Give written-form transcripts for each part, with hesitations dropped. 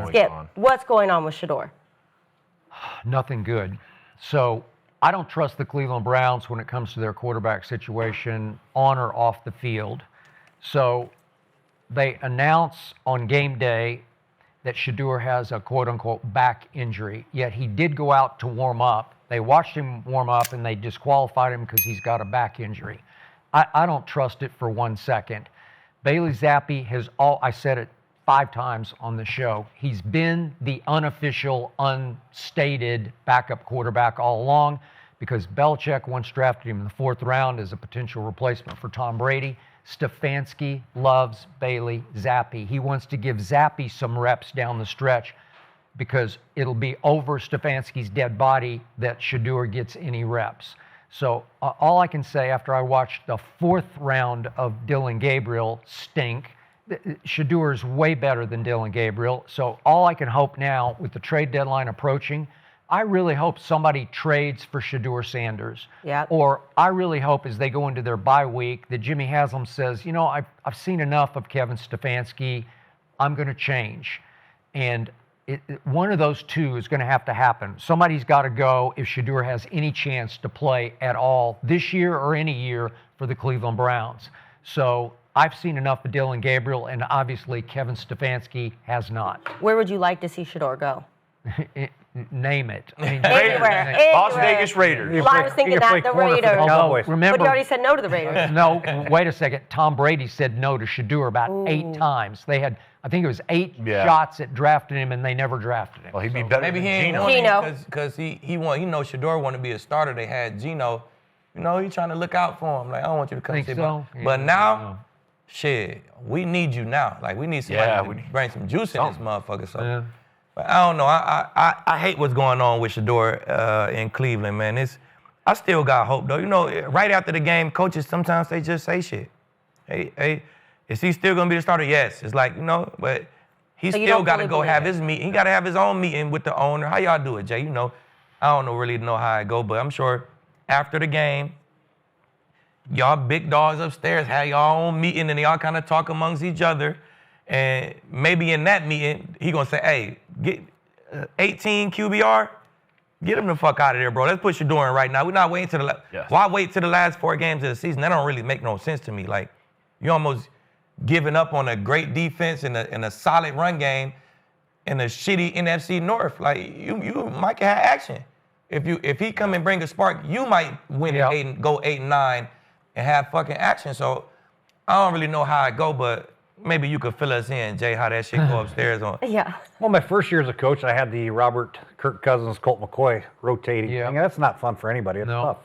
Skip, what's going on with Shedeur? Nothing good. So I don't trust the Cleveland Browns when it comes to their quarterback situation on or off the field. So they announce on game day that Shedeur has a quote-unquote back injury, yet he did go out to warm up. They watched him warm up, and they disqualified him because he's got a back injury. I don't trust it for 1 second. Bailey Zappi has I said it 5 times on the show. He's been the unofficial, unstated backup quarterback all along because Belichick once drafted him in the 4th round as a potential replacement for Tom Brady. Stefanski loves Bailey Zappi. He wants to give Zappi some reps down the stretch because it'll be over Stefanski's dead body that Shedeur gets any reps. So all I can say after I watched the 4th round of Dillon Gabriel stink, Shedeur is way better than Dillon Gabriel. So all I can hope now with the trade deadline approaching, I really hope somebody trades for Deion Sanders. Yeah. Or I really hope as they go into their bye week that Jimmy Haslam says, you know, I've seen enough of Kevin Stefanski. I'm going to change. And one of those two is going to have to happen. Somebody's got to go if Shedeur has any chance to play at all this year or any year for the Cleveland Browns. So I've seen enough of Dillon Gabriel, and obviously Kevin Stefanski has not. Where would you like to see Shedeur go? Name it. I mean, Anywhere. Las Vegas Raiders. Well, I was thinking that, the Raiders. Remember, but you already said no to the Raiders. No, wait a second. Tom Brady said no to Shedeur about 8 times. They had, I think it was 8 shots at drafting him, and they never drafted him. Well, he'd be better maybe than he ain't Geno. Because he want, Shedeur wanted to be a starter. They had Geno. You know, he's trying to look out for him. Like, I don't want you to come Think sit so? by. But now, shit, we need you now. Like, we need somebody to bring some juice in this motherfucker. So. But I don't know. I hate what's going on with Shedeur in Cleveland, man. I still got hope, though. You know, right after the game, coaches, sometimes they just say shit. Hey, is he still going to be the starter? Yes. It's like, you know, but he still got to go have his meeting. He got to have his own meeting with the owner. How y'all do it, Jay? You know, I don't really know how it go, but I'm sure after the game, y'all big dogs upstairs have y'all own meeting, and y'all kind of talk amongst each other. And maybe in that meeting, he going to say, hey, get 18 QBR, get him the fuck out of there, bro. Let's put Shedeur in right now. We're not waiting to the why wait to the last 4 games of the season? That don't really make no sense to me. Like, you almost giving up on a great defense and a solid run game in a shitty NFC North. Like, you might have action. If he come and bring a spark, you might win go 8-9 and have fucking action. So I don't really know how it go, but maybe you could fill us in, Jay, how that shit go upstairs on. Yeah. Well, my first year as a coach, I had the Robert, Kirk Cousins, Colt McCoy rotating. Yeah. I mean, that's not fun for anybody. It's tough.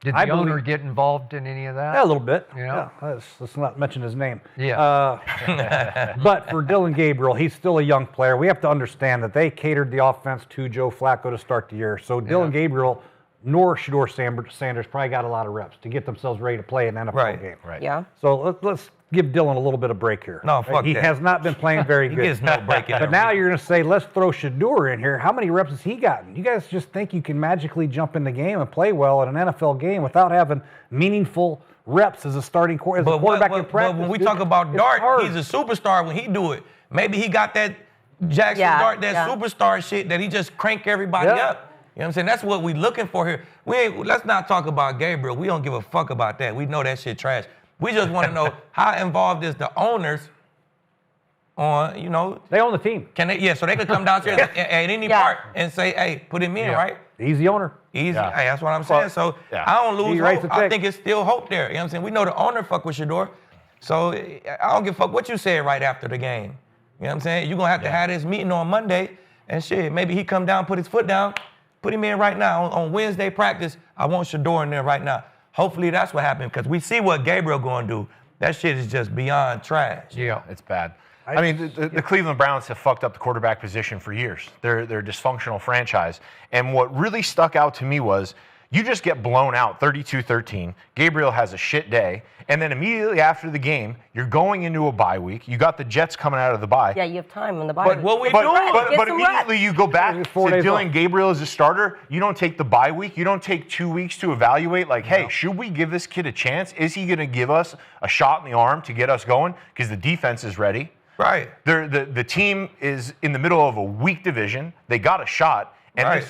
Did the owner get involved in any of that? Yeah, a little bit. Yeah. Let's not mention his name. Yeah. But for Dillon Gabriel, he's still a young player. We have to understand that they catered the offense to Joe Flacco to start the year. So Dillon Gabriel nor Shedeur Sanders probably got a lot of reps to get themselves ready to play an NFL game. Right. Yeah. So let's give Dillon a little bit of break here. No, fuck He that. has not been playing very good. He gets no break. But now you're going to say, let's throw Shedeur in here. How many reps has he gotten? You guys just think you can magically jump in the game and play well in an NFL game without having meaningful reps as a starting quarterback in practice. But when we talk about Dart, he's a superstar when he do it. Maybe he got that Jackson Dart, superstar shit that he just crank everybody up. You know what I'm saying? That's what we looking for here. Let's not talk about Gabriel. We don't give a fuck about that. We know that shit trash. We just want to know how involved is the owners on, you know. They own the team. Can they? Yeah, so they could come down here at any part and say, hey, put him in, right? He's the owner. Easy. Yeah. Hey, that's what I'm saying. So I don't lose hope. I think it's still hope there. You know what I'm saying? We know the owner fuck with Shedeur. So I don't give a fuck what you said right after the game. You know what I'm saying? You're going to have to have this meeting on Monday and shit. Maybe he come down, put his foot down, put him in right now. On Wednesday practice, I want Shedeur in there right now. Hopefully that's what happened because we see what Gabriel going to do. That shit is just beyond trash. Yeah, it's bad. I mean, the Cleveland Browns have fucked up the quarterback position for years. They're a dysfunctional franchise. And what really stuck out to me was you just get blown out 32-13. Gabriel has a shit day. And then immediately after the game, you're going into a bye week. You got the Jets coming out of the bye. Yeah, you have time on the bye week. But immediately you go back to Dillon Gabriel as a starter. You don't take the bye week. You don't take 2 weeks to evaluate, like, hey, should we give this kid a chance? Is he going to give us a shot in the arm to get us going? Because the defense is ready. Right. The team is in the middle of a weak division. They got a shot. And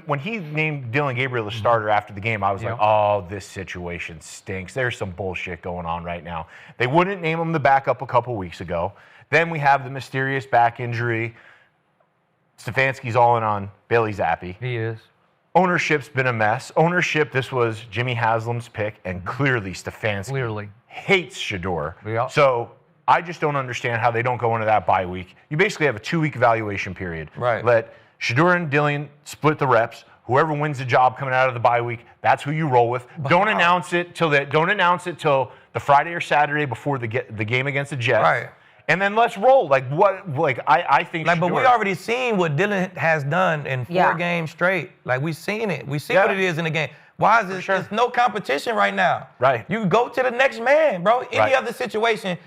when he named Dillon Gabriel the starter after the game, I was like, oh, this situation stinks. There's some bullshit going on right now. They wouldn't name him the backup a couple weeks ago. Then we have the mysterious back injury. Stefanski's all in on Bailey Zappi. He is. Ownership's been a mess. This was Jimmy Haslam's pick, and clearly Stefanski hates Shedeur. Yeah. So I just don't understand how they don't go into that bye week. You basically have a 2-week evaluation period. Right. Let Shedeur and Dillon split the reps. Whoever wins the job coming out of the bye week, that's who you roll with. Don't announce it till the Friday or Saturday before the game against the Jets. Right. And then let's roll. I think. But we already seen what Dillon has done in 4 games straight. We've seen it. We see what it is in the game. Why is it? There's no competition right now. Right. You go to the next man, bro. Any other situation.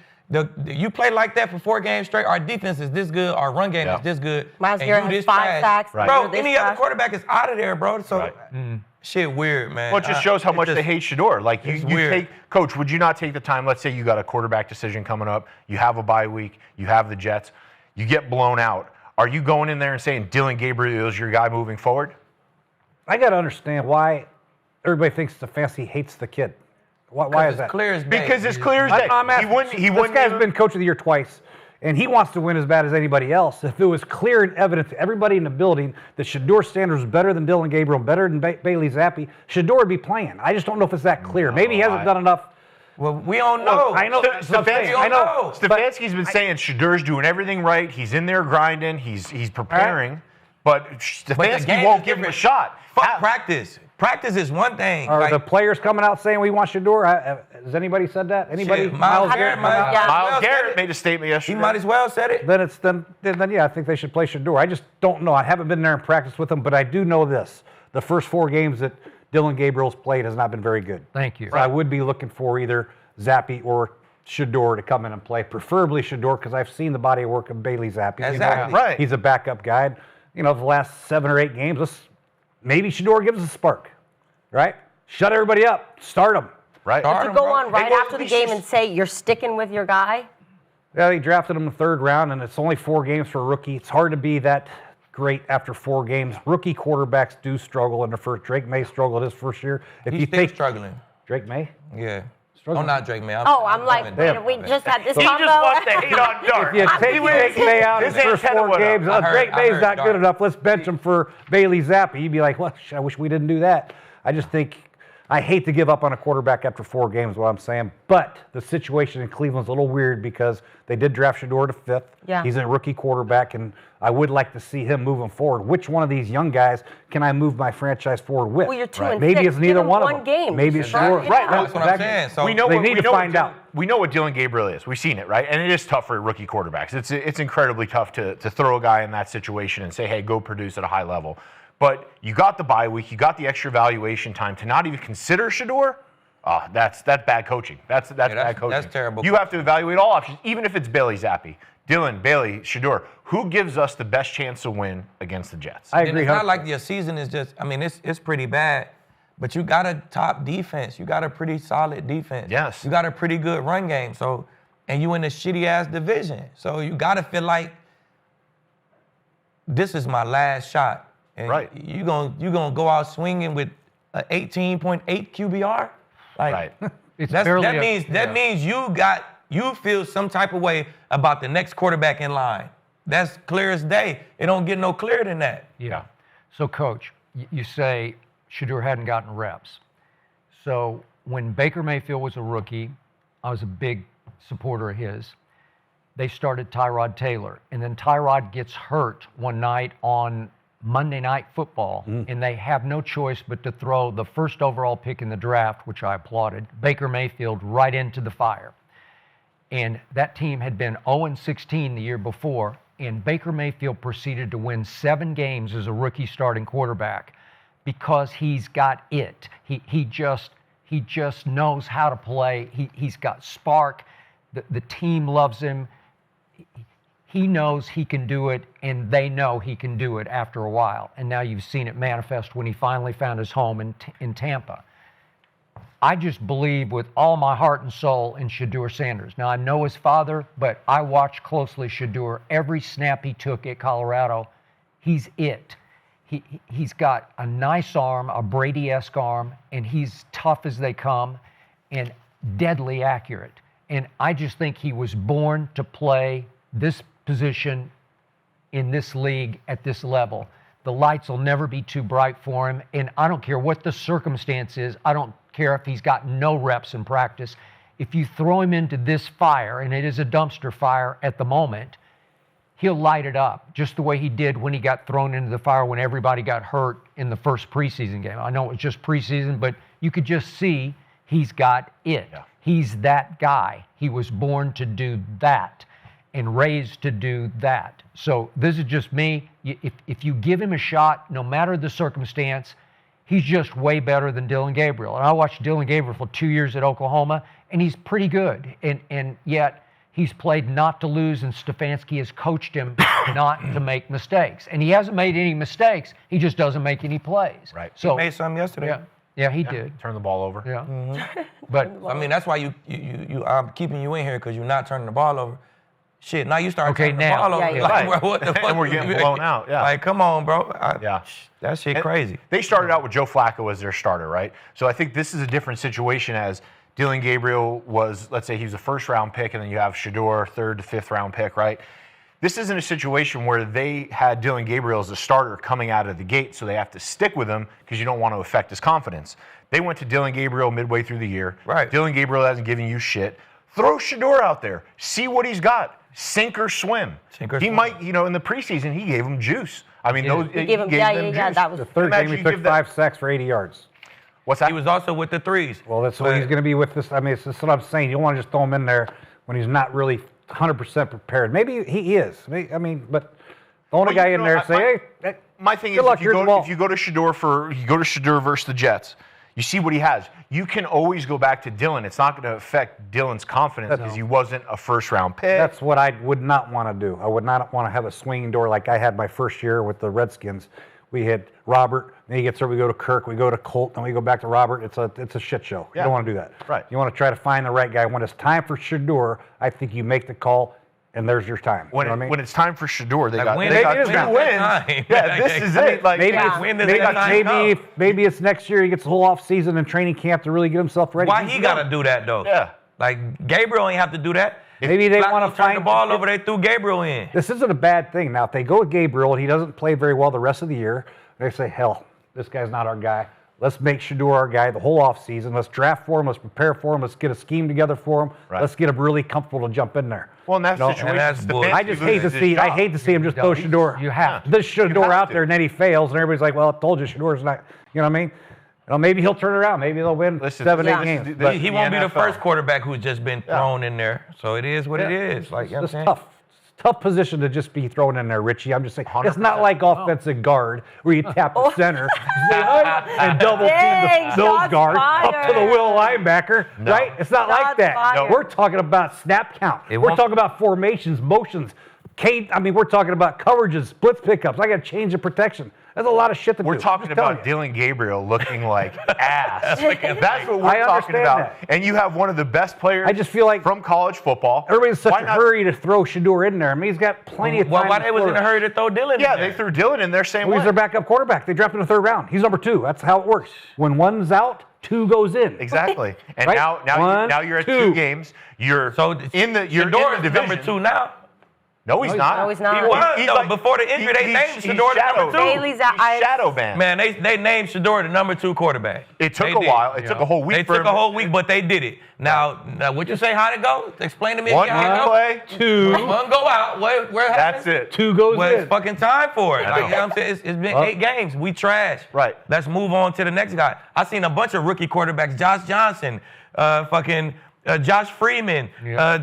You play like that for 4 games straight, our defense is this good, our run game is this good. Myles Garrett has 5 sacks. Bro, any other quarterback is out of there, bro. So, shit weird, man. Well, it just shows how much they hate Shedeur. Weird. Coach, would you not take the time, let's say you got a quarterback decision coming up, you have a bye week, you have the Jets, you get blown out. Are you going in there and saying Dillon Gabriel is your guy moving forward? I got to understand why everybody thinks Stefanski hates the kid. Why is that? Clear as day. Because it's clear as day. This guy's been coach of the year twice, and he wants to win as bad as anybody else. If it was clear and evident to everybody in the building that Shedeur Sanders was better than Dillon Gabriel, better than Bailey Zappi, Shedeur would be playing. I just don't know if it's that clear. Maybe he hasn't done enough. Well, we don't know. I know. Stefanski's been saying Shedeur's doing everything right. He's in there grinding. He's preparing. But Stefanski won't give him a shot. Fuck practice. Practice is one thing. Are the players coming out saying we want Shedeur? Has anybody said that? Anybody? Myles Garrett made a statement yesterday. He might as well said it. Then yeah, I think they should play Shedeur. I just don't know. I haven't been there in practice with him, but I do know this: the first 4 games that Dillon Gabriel's played has not been very good. Thank you. So I would be looking for either Zappi or Shedeur to come in and play, preferably Shedeur, because I've seen the body of work of Bailey Zappi. Exactly. Right. He's a backup guy. The last 7 or 8 games, maybe Shedeur gives us a spark, right? Shut everybody up. Start him. Right. But to go on right after the game and say you're sticking with your guy? Yeah, they drafted him in the 3rd round, and it's only 4 games for a rookie. It's hard to be that great after 4 games. Rookie quarterbacks do struggle in the first. Drake May struggled his first year. He's still struggling. Drake May? Yeah. Struggling. Oh, not Drake May. I'm like, we just had this He combo. just wants to hate on Dark. If you take Drake May out in his first 4 games, Drake May's not good enough. Let's bench him for Bailey Zappi. You'd be like, well, I wish we didn't do that. I just think I hate to give up on a quarterback after 4 games, is what I'm saying. But the situation in Cleveland's a little weird because they did draft Shedeur to 5th. Yeah. He's a rookie quarterback, and I would like to see him moving forward. Which one of these young guys can I move my franchise forward with? Well, you're 2 and Maybe 6. it's neither Give him one of one them. game. Maybe it's Shedeur. Right. That's what I'm saying. So we know they need to find out. We know what Dillon Gabriel is. We've seen it, right? And it is tough for rookie quarterbacks. It's incredibly tough to throw a guy in that situation and say, hey, go produce at a high level. But you got the bye week, you got the extra evaluation time to not even consider Shedeur. That's bad coaching. That's bad coaching. That's terrible. You have to evaluate all options, even if it's Bailey Zappi, Dillon, Bailey, Shedeur. Who gives us the best chance to win against the Jets? I agree. It's not like your season is just. I mean, it's pretty bad, but you got a top defense. You got a pretty solid defense. Yes. You got a pretty good run game. So, and you in a shitty ass division. So you got to feel like this is my last shot. And right. You gonna go out swinging with an 18.8 QBR? Right. That means you feel some type of way about the next quarterback in line. That's clear as day. It don't get no clearer than that. Yeah. So, Coach, you say Shedeur hadn't gotten reps. So when Baker Mayfield was a rookie, I was a big supporter of his. They started Tyrod Taylor, and then Tyrod gets hurt one night on Monday Night Football, and they have no choice but to throw the first overall pick in the draft, which I applauded, Baker Mayfield, right into the fire. And that team had been 0-16 the year before, and Baker Mayfield proceeded to win 7 games as a rookie starting quarterback because he's got it. He just knows how to play. He's got spark. The team loves him. He knows he can do it, and they know he can do it after a while. And now you've seen it manifest when he finally found his home in Tampa. I just believe with all my heart and soul in Shedeur Sanders. Now, I know his father, but I watched closely Shedeur. Every snap he took at Colorado, he's it. He's got a nice arm, a Brady-esque arm, and he's tough as they come and deadly accurate. And I just think he was born to play this position in this league at this level. The lights will never be too bright for him, and I don't care what the circumstance is. I don't care if he's got no reps in practice. If you throw him into this fire, and it is a dumpster fire at the moment, he'll light it up just the way he did when he got thrown into the fire when everybody got hurt in the first preseason game. I know it was just preseason, but you could just see he's got it. Yeah. He's that guy. He was born to do that and raised to do that. So this is just me. If you give him a shot, no matter the circumstance, he's just way better than Dillon Gabriel. And I watched Dillon Gabriel for 2 years at Oklahoma, and he's pretty good. And yet he's played not to lose, and Stefanski has coached him not to make mistakes. And he hasn't made any mistakes. He just doesn't make any plays. Right. So, he made some yesterday. Yeah, he did. Turn the ball over. Yeah. Mm-hmm. But I mean, that's why I'm keeping you in here because you're not turning the ball over. Shit, now you start turning the ball over. Yeah, like, right. bro, what the fuck? And we're getting blown out. Yeah. Like, come on, bro. Yeah. That shit crazy. They started out with Joe Flacco as their starter, right? So I think this is a different situation as Dillon Gabriel was, let's say he was a first-round pick, and then you have Shedeur, third to fifth-round pick, right? This isn't a situation where they had Dillon Gabriel as a starter coming out of the gate, so they have to stick with him because you don't want to affect his confidence. They went to Dillon Gabriel midway through the year. Right. Dillon Gabriel hasn't given you shit. Throw Shedeur out there. See what he's got. Sink or swim. He might, in the preseason, he gave him juice. I mean, he gave them juice. That was the third game. He took 5 sacks for 80 yards. What's that? He was also with the threes. Well, that's what he's going to be with this. I mean, it's just what I'm saying. You don't want to just throw him in there when he's not really 100% prepared. Maybe he is. I mean, but throwing a guy in there and say, hey, my thing is, if you go to Shedeur versus the Jets, you see what he has. You can always go back to Dillon. It's not going to affect Dillon's confidence because he wasn't a first-round pick. That's what I would not want to do. I would not want to have a swinging door like I had my first year with the Redskins. We had Robert, then he gets there, we go to Kirk, we go to Colt, then we go back to Robert. It's a shit show. You don't want to do that. Right. You want to try to find the right guy. When it's time for Shedeur, I think you make the call, and there's your time. When it's time for Shedeur, they got 2 wins. Yeah, this is it. Like, maybe it's next year he gets the whole off season and training camp to really get himself ready. Why he got to do that, though? Yeah. Like, Gabriel ain't have to do that. Maybe they want to turn the ball over, they threw Gabriel in. This isn't a bad thing. Now, if they go with Gabriel and he doesn't play very well the rest of the year, they say, hell, this guy's not our guy. Let's make Shedeur our guy the whole offseason. Let's draft for him. Let's prepare for him. Let's get a scheme together for him. Right. Let's get him really comfortable to jump in there. Well, in that situation, I just hate to see him just throw Shedeur. You have to. This Shedeur out there, and then he fails, and everybody's like, well, I told you Shedeur's not, you know what I mean? Maybe he'll turn it around. Maybe they'll win 7, 8 games. But he won't be the first quarterback who's just been thrown in there. So it is what it is. Like, it's tough position to just be thrown in there, Richie. I'm just saying, 100%. It's not like offensive guard where you tap the center and double team those guards up to the will linebacker, right? It's not like that. No. We're talking about snap count. We're talking about formations, motions. We're talking about coverages, splits, pickups. I got to change the protection. That's a lot of shit to do. We're talking about Dillon Gabriel looking like ass. That's what we're talking about. And you have one of the best players I just feel like from college football. Everybody's in such a hurry to throw Shedeur in there. I mean, he's got plenty of time. Well, why they was in a hurry to throw Dillon in there? Yeah, they threw Dillon in there same way. He's their backup quarterback. They drafted him in the 3rd round. He's number 2. That's how it works. When one's out, 2 goes in. Exactly. And right? now you're at 2 games. You're in the division. Number 2 now. No, he's not. No, he's not. He was, before the injury, they named Shedeur the number 2. Bailey's out. He's shadow banned. Man, they named Shedeur the number 2 quarterback. It took a while. It took a whole week. They took a whole week, but they did it. Now what you say? How'd it go? Explain to me again how it play, 2. One go out. Where That's it. 2 goes in. It's fucking time for it. Like, you know what I'm saying? It's been 8 games. We trash. Right. Let's move on to the next guy. I seen a bunch of rookie quarterbacks. Josh Johnson, Josh Freeman,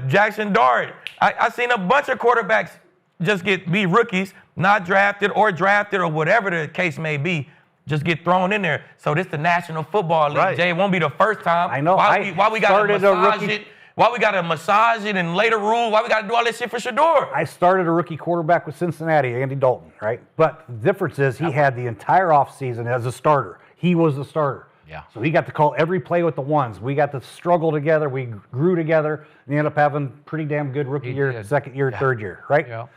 Jackson Dart. I seen a bunch of quarterbacks just be rookies, not drafted or whatever the case may be, just get thrown in there. So this the National Football League, Jay. It won't be the first time. I know. Why we got to massage it? Why we got to massage it and later rule? Why we got to do all this shit for Shedeur? I started a rookie quarterback with Cincinnati, Andy Dalton, right? But the difference is he had the entire offseason as a starter. He was the starter. Yeah. So he got to call every play with the ones. We got to struggle together. We grew together. And he ended up having pretty damn good rookie year, second year, third year, right? Yeah.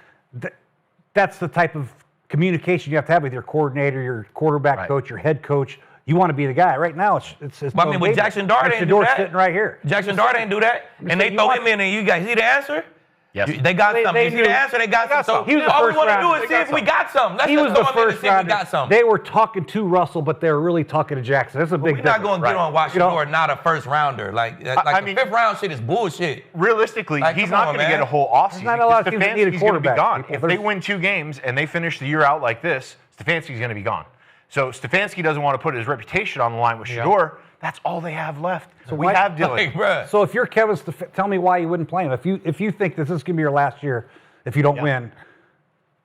That's the type of communication you have to have with your coordinator, your quarterback coach, your head coach. You want to be the guy. Right now, it's Well, I mean, with Jackson Dart ain't do that. sitting right here. Jackson Dart ain't do that. And they throw him in, and you guys see the answer? Yes. They got something. they You see knew- the answer? They got something. So He was the all we first want to do round. is see if we got something. Let's He just was the throw him in and first see if we rounder. got something. They were talking to Russell, but they were really talking to Jackson. That's a big We're not difference. going to get on watch Shedeur, not a first rounder. Like I the mean, fifth round shit is bullshit. Realistically, Like, he's come not on, going to man. get a whole offseason. not a lot of teams that need a Stefanski's going to be quarterback. gone. People, If they there's- win 2 games and they finish the year out like this, Stefanski's going to be gone. So Stefanski doesn't want to put his reputation on the line with Shedeur. That's all they have left. So we have Dillon. Like, bruh. So if you're Kevin, tell me why you wouldn't play him. If you think this is going to be your last year, if you don't win,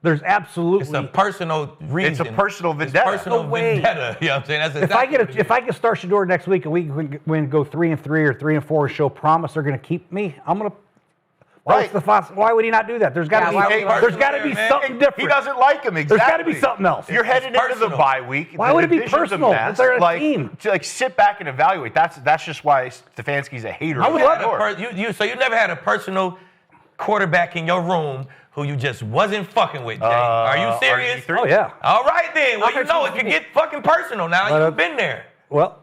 there's absolutely. It's a personal reason. It's a personal vendetta. It's personal No way. vendetta. You know what I'm saying? That's If I can start Shedeur next week and we can go 3-3 or 3-4 and show promise they're going to keep me, I'm going to. Why would he not do that? There's got to be something different. He doesn't like him. Exactly. There's got to be something else. You're headed into the personal. bye week. Why The would it be division's a personal? mess. They're a team. To sit back and evaluate. That's just why Stefanski's a hater. I would of love Shedeur. So you never had a personal quarterback in your room who you just wasn't fucking with, Jay. Are you serious? RG3? Oh yeah. All right then. Well, you know it can get fucking personal now. You've been there. Well.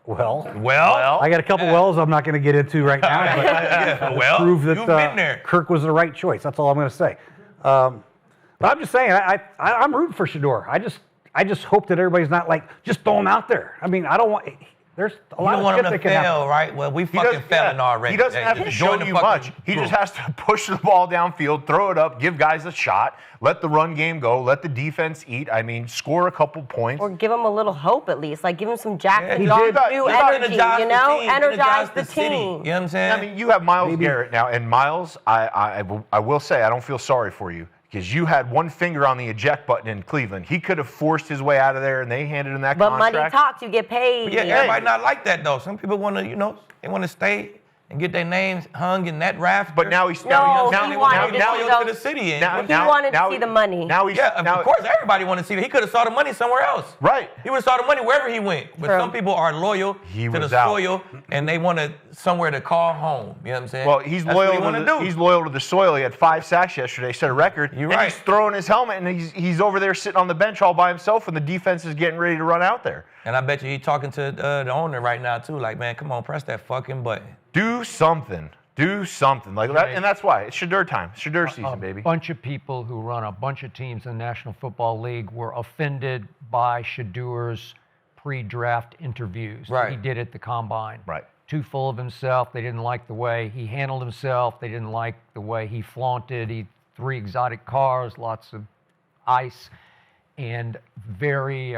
I got a couple wells I'm not going to get into right now. But prove that you've been there. Kirk was the right choice. That's all I'm going to say. But I'm just saying, I'm rooting for Shedeur. I just hope that everybody's not like just throw him out there. I mean, I don't want. There's a lot You of want shit him that to can happen. fail, right? Well, we fucking failing already. He doesn't have to show Join the you fucking much. He group. just has to push the ball downfield, throw it up, give guys a shot, let the run game go, let the defense eat. I mean, score a couple points. Or give him a little hope at least. Like give him some Jackson he Dart did. new He energy, energized you the know? team, Energize the city. team. You know what I'm saying? I mean, you have Myles Garrett now, and Myles, I will say, I don't feel sorry for you because you had one finger on the eject button in Cleveland. He could have forced his way out of there, and they handed him that But contract. money talks, you get paid. Yeah, you know? everybody not like that though. Some people want to, they want to stay and get their names hung in that raft. But now he's No, now, he now, wanted now, to now, go to the city. And now, He wanted to see the money. Now he's of course, everybody want to see that. He could have saw the money somewhere else. Right. He would have saw the money wherever he went. But True. some people are loyal He to was the out. soil, and they want somewhere to call home. You know what I'm saying? Well, he's That's loyal. what he wanna do. He's loyal to the soil. He had 5 sacks yesterday, set a record. You're and right. He's throwing his helmet, and he's over there sitting on the bench all by himself, and the defense is getting ready to run out there. And I bet you he's talking to the owner right now too. Like, man, come on, press that fucking button. Do something. Do something like that, and that's why it's Shedeur time. Shedeur season, baby. A bunch of people who run a bunch of teams in the National Football League were offended by Shedeur's pre-draft interviews. Right. He did at the combine. Right. Too full of himself. They didn't like the way he handled himself. They didn't like the way he flaunted. 3 exotic cars, lots of ice, and very,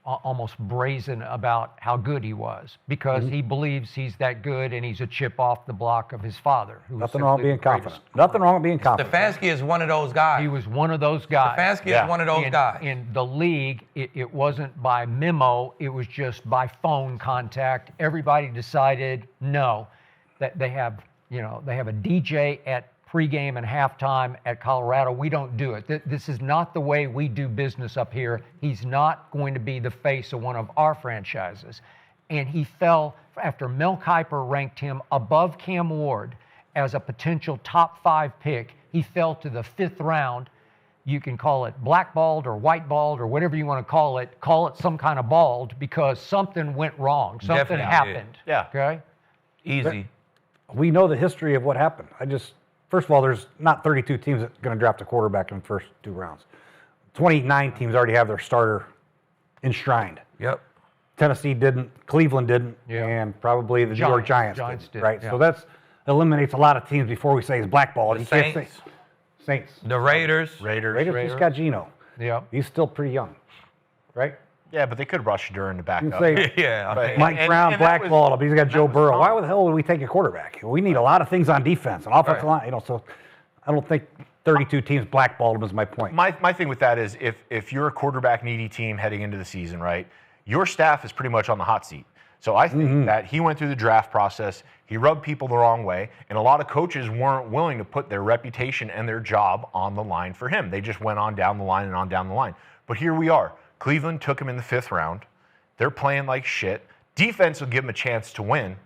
almost brazen about how good he was because he believes he's that good and he's a chip off the block of his father. Who was Nothing wrong with simply being the greatest. confident. Nothing wrong with being confident. Stefanski is one of those guys. He was one of those guys. Stefanski is one of those guys. In the league, it wasn't by memo, it was just by phone contact. Everybody decided no, that they have a DJ at pregame and halftime at Colorado. We don't do it. This is not the way we do business up here. He's not going to be the face of one of our franchises. And he fell after Mel Kiper ranked him above Cam Ward as a potential top 5 pick. He fell to the 5th round. You can call it blackballed or whiteballed or whatever you want to call it. Call it some kind of bald because something went wrong. Something Definitely happened. did. Yeah. Okay? Easy. We know the history of what happened. First of all, there's not 32 teams that are going to draft a quarterback in the first 2 rounds. 29 teams already have their starter enshrined. Yep. Tennessee didn't, Cleveland didn't, and probably the New York Giants did. Right? yeah. So that eliminates a lot of teams before we say he's blackballed. The You can't Saints. say Saints. The Raiders. Raiders just got Geno. Yeah. He's still pretty young, right? Yeah, but they could rush Shedeur in the back You up. say Yeah. But- Mike and- Brown and that was- blackballed him. He's got Joe was Burrow. fine. Why the hell would we take a quarterback? We need a lot of things on defense and offensive line. So I don't think 32 teams blackballed him is my point. My thing with that is if you're a quarterback needy team heading into the season, right, your staff is pretty much on the hot seat. So I think that he went through the draft process, he rubbed people the wrong way, and a lot of coaches weren't willing to put their reputation and their job on the line for him. They just went on down the line and on down the line. But here we are. Cleveland took him in the 5th round. They're playing like shit. Defense will give him a chance to win.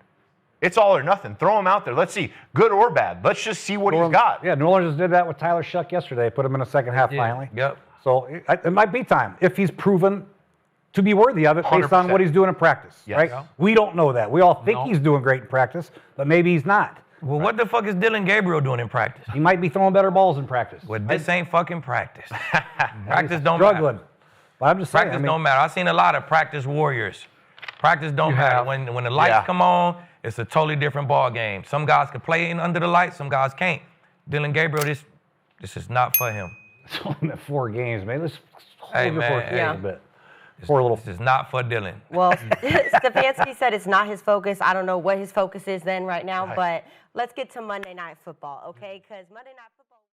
It's all or nothing. Throw him out there. Let's see, good or bad. Let's just see what he's got. Yeah, New Orleans did that with Tyler Shuck yesterday. Put him in the second half finally. Yep. So it might be time if he's proven to be worthy of it based on 100%. what he's doing in practice. Yes. Right? Yeah. We don't know that. We all think he's doing great in practice, but maybe he's not. Well, what the fuck is Dillon Gabriel doing in practice? He might be throwing better balls in practice. Well, this ain't fucking practice. Practice don't Struggling. matter. But I'm just saying. Practice don't matter. I've seen a lot of practice warriors. Practice don't matter. have. When the lights come on, it's a totally different ball game. Some guys can play in under the lights, some guys can't. Dillon Gabriel, this is not for him. It's only 4 games, man. Let's hold Hey, it man, for hey. a little bit. Poor little. This is not for Dillon. Well, Stefanski said it's not his focus. I don't know what his focus is then right now, but let's get to Monday Night Football, okay? Because Monday Night